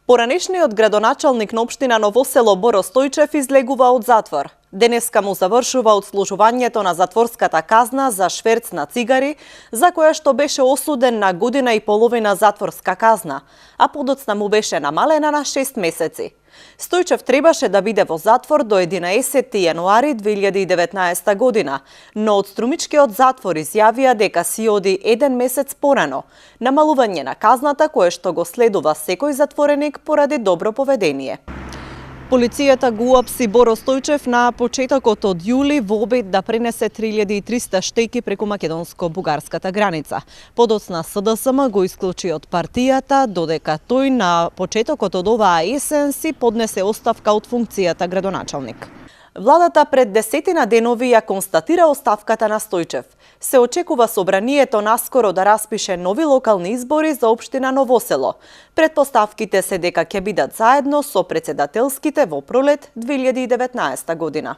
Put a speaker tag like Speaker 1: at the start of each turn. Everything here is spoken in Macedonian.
Speaker 1: Поранешниот градоначалник на општина Ново село Боро Стојчев излегува од затвор. Денеска му завршува одслужувањето на затворската казна за шверц на цигари, за која што беше осуден на година и половина затворска казна, а подоцна му беше намалена на 6 месеци. Стојчев требаше да биде во затвор до 11 јануари 2019 година, но од Струмичкиот затвор изјавија дека си оди 1 месец порано, намалување на казната кое што го следува секој затвореник поради добро поведение. Полицијата го уапси Боро Стојчев на почетокот од јули во обид да пренесе 3300 штеки преку македонско-бугарската граница. Подоцна СДСМ го исклучи од партијата, додека тој на почетокот од оваа есен си поднесе оставка од функцијата градоначалник. Владата пред 10 денови ја констатира оставката на Стојчев. Се очекува собранието наскоро да распише нови локални избори за општина Ново село. Предпоставките се дека ќе бидат заедно со председателските во пролет 2019 година.